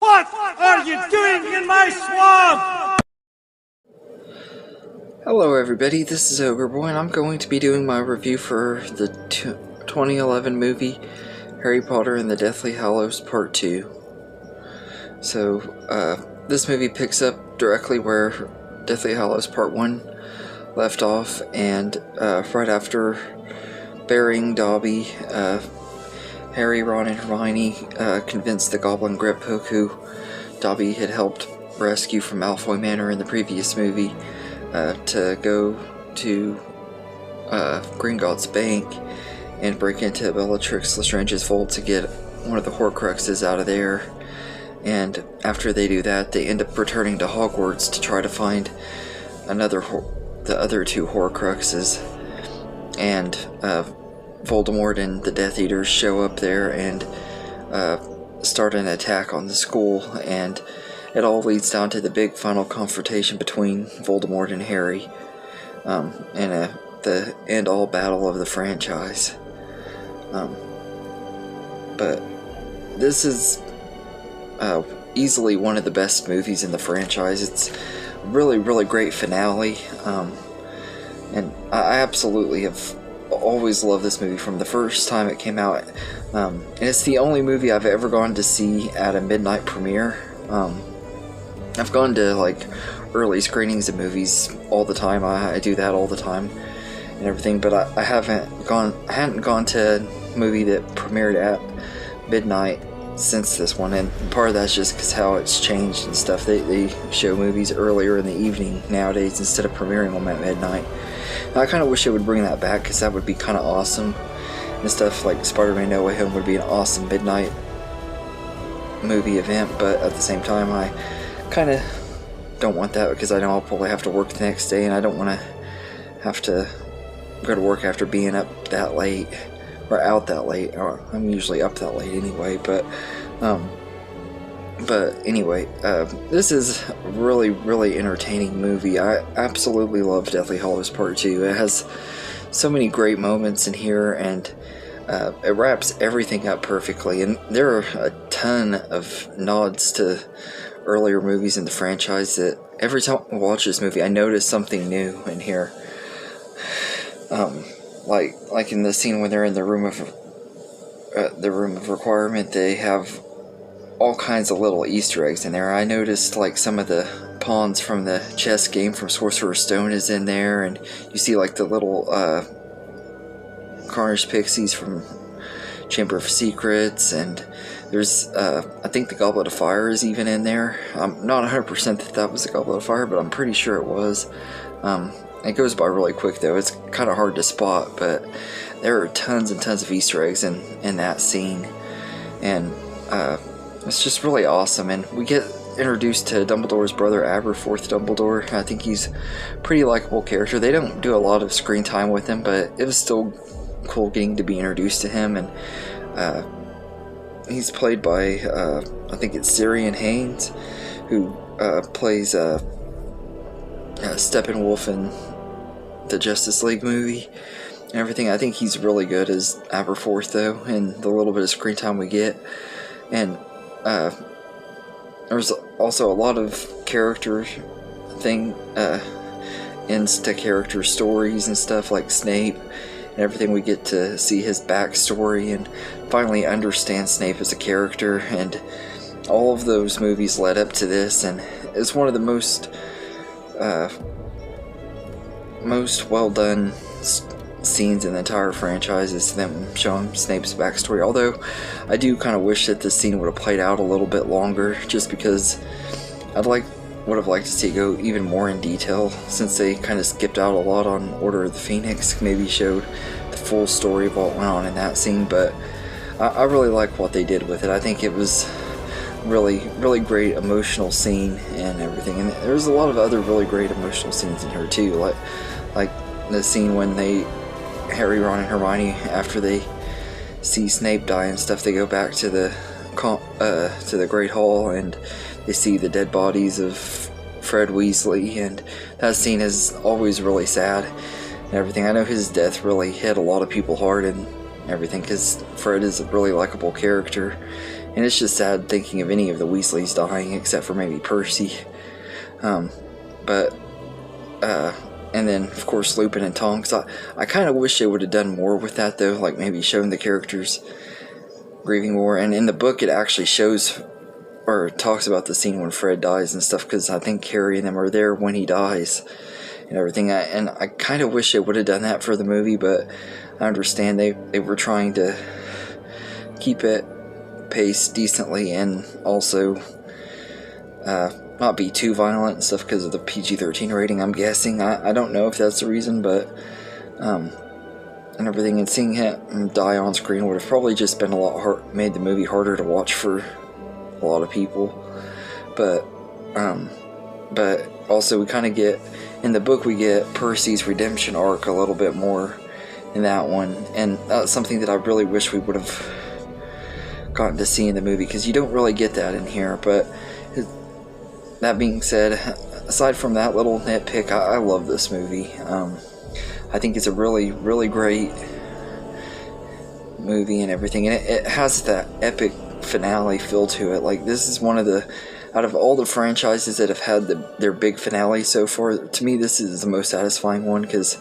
What are you doing in my swamp? Hello everybody, this is Ogreboy, and I'm going to be doing my review for the 2011 movie Harry Potter and the Deathly Hallows Part 2. So, this movie picks up directly where Deathly Hallows Part 1 left off, and right after burying Dobby, Harry, Ron, and Hermione convinced the Goblin Griphook, who Dobby had helped rescue from Malfoy Manor in the previous movie, to go to Gringotts Bank and break into Bellatrix Lestrange's vault to get one of the Horcruxes out of there. And after they do that, they end up returning to Hogwarts to try to find the other two Horcruxes. And Voldemort and the Death Eaters show up there and start an attack on the school, and it all leads down to the big final confrontation between Voldemort and Harry, and the end-all battle of the franchise. But this is easily one of the best movies in the franchise. It's a really, really great finale, and I absolutely have always loved this movie from the first time it came out, and it's the only movie I've ever gone to see at a midnight premiere. I've gone to like early screenings of movies all the time. I do that all the time and everything, but I hadn't gone to a movie that premiered at midnight since this one, and part of that's just because how it's changed and stuff. They show movies earlier in the evening nowadays instead of premiering them at midnight. And I kind of wish they would bring that back, because that would be kind of awesome, and stuff like Spider-Man No Way Home would be an awesome midnight movie event. But at the same time, I kind of don't want that, because I know I'll probably have to work the next day, and I don't want to have to go to work after being up that late, or out that late. Or I'm usually up that late anyway. But anyway, this is a really, really entertaining movie. I absolutely love Deathly Hallows Part 2. It has so many great moments in here, and it wraps everything up perfectly. And there are a ton of nods to earlier movies in the franchise that every time I watch this movie, I notice something new in here. Like in the scene when they're in the room of requirement, they have all kinds of little Easter eggs in there. I noticed like some of the pawns from the chess game from Sorcerer's Stone is in there, and you see like the little Carnage Pixies from Chamber of Secrets, and there's I think the Goblet of Fire is even in there. I'm not 100% that was the Goblet of Fire, but I'm pretty sure it was. It goes by really quick though. It's kind of hard to spot, but there are tons and tons of Easter eggs in that scene, and it's just really awesome. And we get introduced to Dumbledore's brother, Aberforth Dumbledore. I think he's a pretty likable character. They don't do a lot of screen time with him, but it was still cool getting to be introduced to him. And he's played by I think it's Syrian Haynes, who plays Steppenwolf in the Justice League movie and everything. I think he's really good as Aberforth though, in the little bit of screen time we get. And there's also a lot of character ends to character stories and stuff, like Snape and everything. We get to see his backstory and finally understand Snape as a character, and all of those movies led up to this, and it's one of the most well done scenes in the entire franchise, is them showing Snape's backstory. Although I do kind of wish that this scene would have played out a little bit longer, just because would have liked to see it go even more in detail, since they kind of skipped out a lot on Order of the Phoenix. Maybe showed the full story of what went on in that scene, but I really like what they did with it. I think it was really, really great emotional scene and everything. And there's a lot of other really great emotional scenes in here too, like the scene when Harry, Ron, and Hermione, after they see Snape die and stuff, they go back to the Great Hall, and they see the dead bodies of Fred Weasley, and that scene is always really sad and everything. I know his death really hit a lot of people hard and everything, because Fred is a really likable character, and it's just sad thinking of any of the Weasleys dying except for maybe Percy. And then of course Lupin and Tonks. I kind of wish they would have done more with that though, like maybe shown the characters grieving more. And in the book it actually shows or talks about the scene when Fred dies and stuff, because I think Harry and them are there when he dies and everything. And I kind of wish they would have done that for the movie, but I understand they were trying to keep it paced decently and also not be too violent and stuff because of the PG-13 rating, I'm guessing. I don't know if that's the reason, but and everything, and seeing him die on screen would have probably just been made the movie harder to watch for a lot of people. But also we kind of get, in the book we get Percy's redemption arc a little bit more in that one, and that's something that I really wish we would have gotten to see in the movie, because you don't really get that in here. But that being said, aside from that little nitpick, I love this movie. I think it's a really, really great movie and everything, and it has that epic finale feel to it. Like, this is one of the, out of all the franchises that have had their big finale so far, to me this is the most satisfying one, because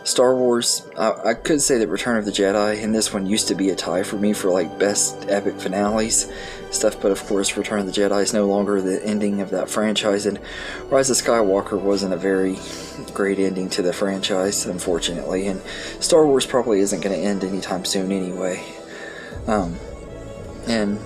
Star Wars, I could say that Return of the Jedi and this one used to be a tie for me for like best epic finales stuff, but of course Return of the Jedi is no longer the ending of that franchise, and Rise of Skywalker wasn't a very great ending to the franchise, unfortunately, and Star Wars probably isn't going to end anytime soon anyway. And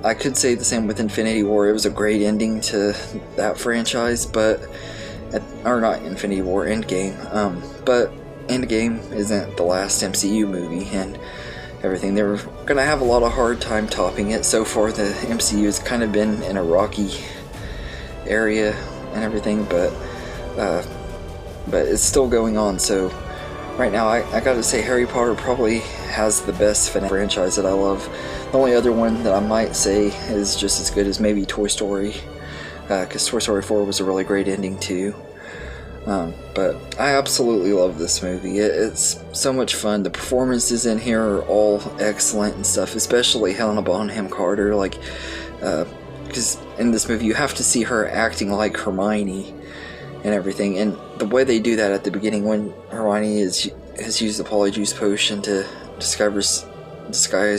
I could say the same with Infinity War. It was a great ending to that franchise, but or not Infinity War, Endgame. But Endgame isn't the last MCU movie and everything. They're gonna have a lot of hard time topping it. So far, the MCU has kind of been in a rocky area and everything, but it's still going on. So right now, I gotta say Harry Potter probably has the best franchise that I love. The only other one that I might say is just as good as maybe Toy Story, because Toy Story 4 was a really great ending too. But I absolutely love this movie. It's so much fun. The performances in here are all excellent and stuff, especially Helena Bonham Carter. Like, because in this movie you have to see her acting like Hermione and everything, and the way they do that at the beginning when Hermione has used the Polyjuice potion to disguise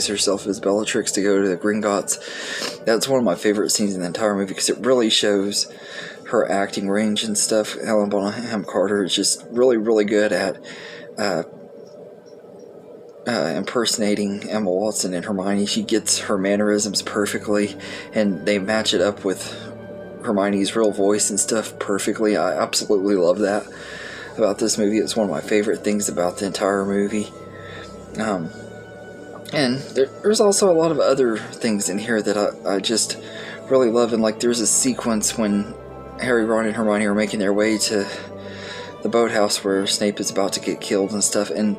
herself as Bellatrix to go to the Gringotts. That's one of my favorite scenes in the entire movie, because it really shows her acting range and stuff. Helena Bonham Carter is just really, really good at impersonating Emma Watson and Hermione. She gets her mannerisms perfectly, and they match it up with Hermione's real voice and stuff perfectly. I absolutely love that about this movie. It's one of my favorite things about the entire movie. And there's also a lot of other things in here that I just really love. And like, there's a sequence when Harry, Ron, and Hermione are making their way to the boathouse where Snape is about to get killed and stuff, and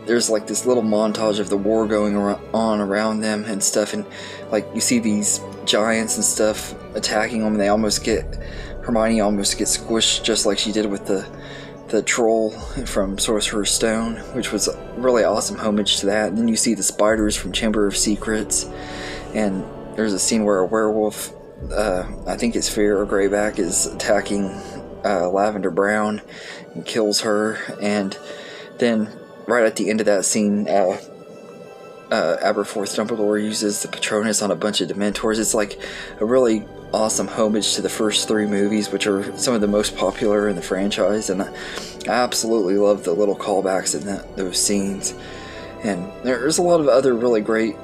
there's like this little montage of the war going on around them and stuff, and like you see these giants and stuff attacking them, and Hermione almost gets squished just like she did with the troll from Sorcerer's Stone, which was a really awesome homage to that. And then you see the spiders from Chamber of Secrets, and there's a scene where a werewolf, I think it's Fear or Greyback, is attacking Lavender Brown and kills her. And then right at the end of that scene, Aberforth Dumbledore uses the Patronus on a bunch of Dementors. It's like a really awesome homage to the first three movies, which are some of the most popular in the franchise, and I absolutely love the little callbacks in those scenes. And there's a lot of other really great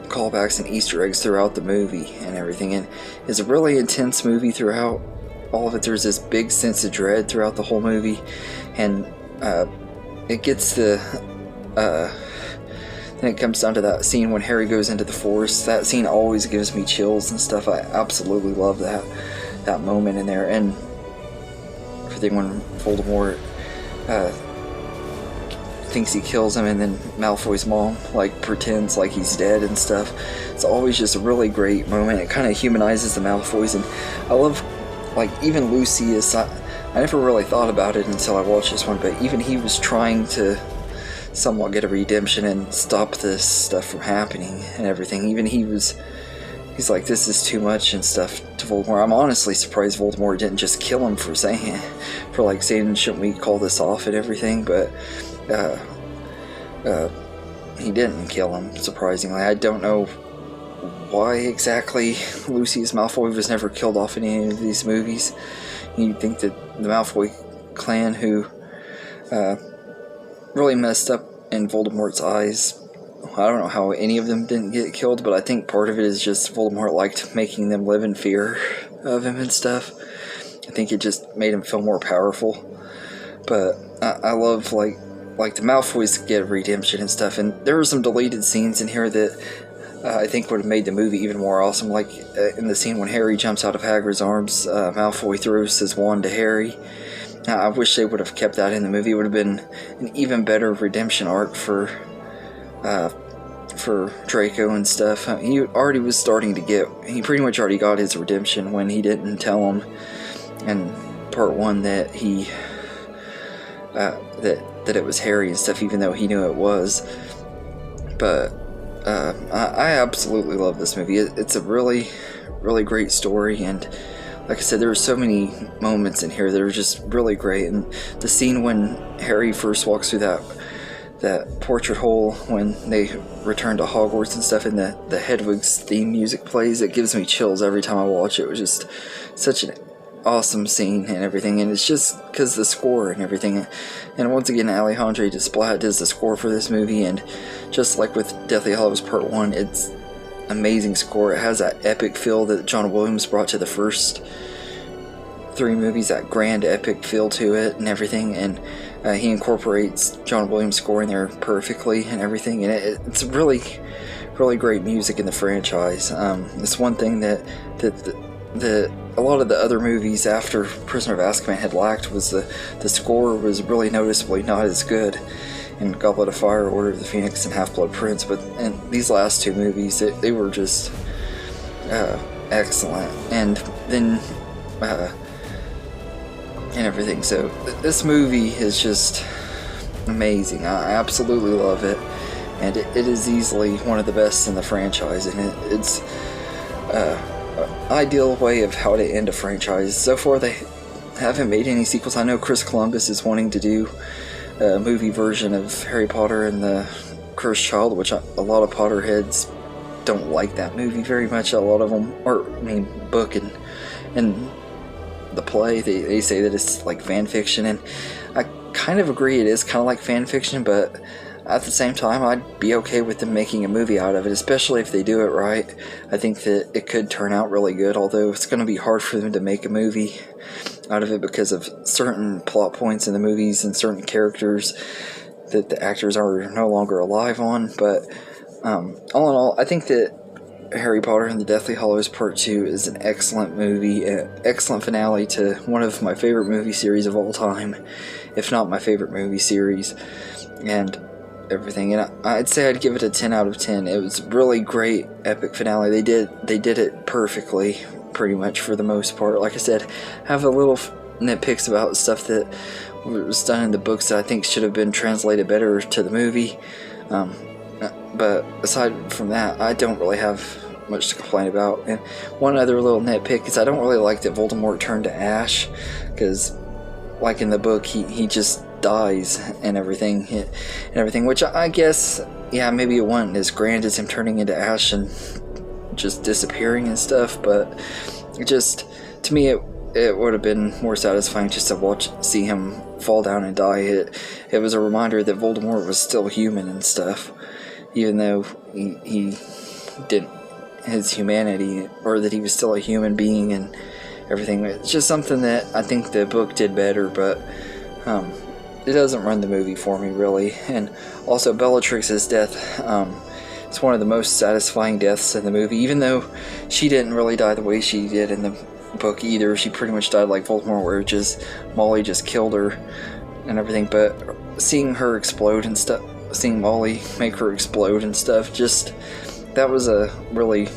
callbacks and Easter eggs throughout the movie and everything, and it's a really intense movie throughout all of it. There's this big sense of dread throughout the whole movie, and it gets then it comes down to that scene when Harry goes into the forest. That scene always gives me chills and stuff. I absolutely love that moment in there. And everything when Voldemort thinks he kills him, and then Malfoy's mom like pretends like he's dead and stuff. It's always just a really great moment. It kind of humanizes the Malfoys, and I love, like, even Lucius. I never really thought about it until I watched this one, but even he was trying to somewhat get a redemption and stop this stuff from happening and everything. Even he's like, this is too much and stuff to Voldemort. I'm honestly surprised Voldemort didn't just kill him for saying, shouldn't we call this off and everything, but he didn't kill him, surprisingly. I don't know why exactly Lucius Malfoy was never killed off in any of these movies. You'd think that the Malfoy clan, who really messed up in Voldemort's eyes, I don't know how any of them didn't get killed, but I think part of it is just Voldemort liked making them live in fear of him and stuff. I think it just made him feel more powerful. But I love, like the Malfoys get redemption and stuff, and there were some deleted scenes in here that I think would have made the movie even more awesome, like in the scene when Harry jumps out of Hagrid's arms, Malfoy throws his wand to Harry. I wish they would have kept that in the movie. It would have been an even better redemption arc for Draco and stuff. He already was starting to he pretty much already got his redemption when he didn't tell him in part 1 that he that it was Harry and stuff, even though he knew it was. But I absolutely love this movie. It's a really, really great story, and like I said, there were so many moments in here that are just really great. And the scene when Harry first walks through that portrait hole when they return to Hogwarts and stuff, and the Hedwig's theme music plays, it gives me chills every time I watch it. It was just such an awesome scene and everything, and it's just because the score and everything. And once again, Alejandro Desplat does the score for this movie, and just like with Deathly Hallows Part 1, it's amazing score. It has that epic feel that John Williams brought to the first 3 movies, that grand epic feel to it and everything, and he incorporates John Williams' score in there perfectly and everything, and it's really, really great music in the franchise. It's one thing that a lot of the other movies after Prisoner of Azkaban had lacked, was the score was really noticeably not as good in Goblet of Fire, Order of the Phoenix, and Half-Blood Prince, but in these last 2 movies, they were just excellent, and then and everything. So this movie is just amazing. I absolutely love it, and it is easily one of the best in the franchise, and it's ideal way of how to end a franchise. So far, they haven't made any sequels. I know Chris Columbus is wanting to do a movie version of Harry Potter and the Cursed Child, which a lot of Potterheads don't like that movie very much. A lot of them, book and the play, they say that it's like fan fiction, and I kind of agree, it is kind of like fan fiction, but at the same time, I'd be okay with them making a movie out of it, especially if they do it right. I think that it could turn out really good, although it's going to be hard for them to make a movie out of it because of certain plot points in the movies and certain characters that the actors are no longer alive on. But all in all, I think that Harry Potter and the Deathly Hallows Part 2 is an excellent movie, an excellent finale to one of my favorite movie series of all time, if not my favorite movie series, and everything. And I'd say I'd give it a 10 out of 10. It was a really great, epic finale. They did it perfectly, pretty much, for the most part. Like I said, I have a little nitpicks about stuff that was done in the books that I think should have been translated better to the movie. But aside from that, I don't really have much to complain about. And one other little nitpick is I don't really like that Voldemort turned to ash, because like in the book, he just dies and everything, which I guess, yeah, maybe it wasn't as grand as him turning into ash and just disappearing and stuff, but just, to me, it would have been more satisfying just to see him fall down and die. It was a reminder that Voldemort was still human and stuff, even though he didn't, his humanity, or that he was still a human being and everything. It's just something that I think the book did better, but it doesn't run the movie for me, really. And also, Bellatrix's death, it's one of the most satisfying deaths in the movie, even though she didn't really die the way she did in the book either. She pretty much died like Voldemort, where Molly just killed her and everything. But seeing her explode and stuff, seeing Molly make her explode and stuff, just, that was a really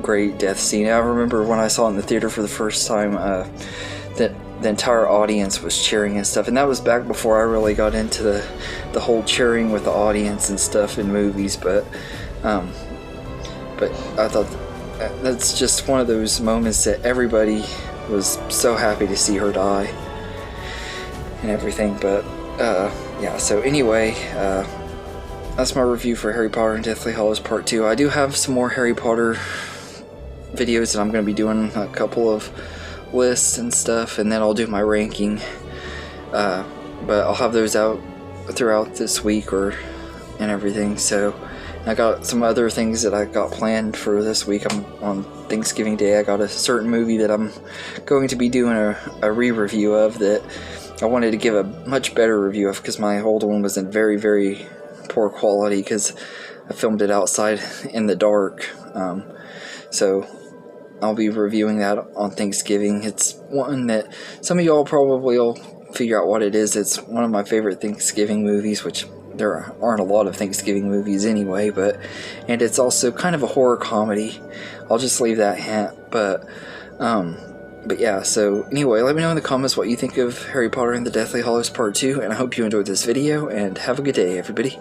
great death scene. I remember when I saw it in the theater for the first time, that the entire audience was cheering and stuff, and that was back before I really got into the whole cheering with the audience and stuff in movies. But I thought that's just one of those moments that everybody was so happy to see her die and everything. But yeah, so anyway, that's my review for Harry Potter and Deathly Hallows Part 2. I do have some more Harry Potter videos that I'm going to be doing, a couple of lists and stuff, and then I'll do my ranking. But I'll have those out throughout this week and everything. So I got some other things that I got planned for this week. On Thanksgiving Day, I got a certain movie that I'm going to be doing a re-review of that I wanted to give a much better review of, because my old one was in very, very poor quality because I filmed it outside in the dark. So I'll be reviewing that on Thanksgiving. It's one that some of y'all probably will figure out what it is. It's one of my favorite Thanksgiving movies, which there aren't a lot of Thanksgiving movies anyway, and it's also kind of a horror comedy. I'll just leave that hint. But yeah, so anyway, let me know in the comments what you think of Harry Potter and the Deathly Hallows Part 2, and I hope you enjoyed this video, and have a good day, everybody.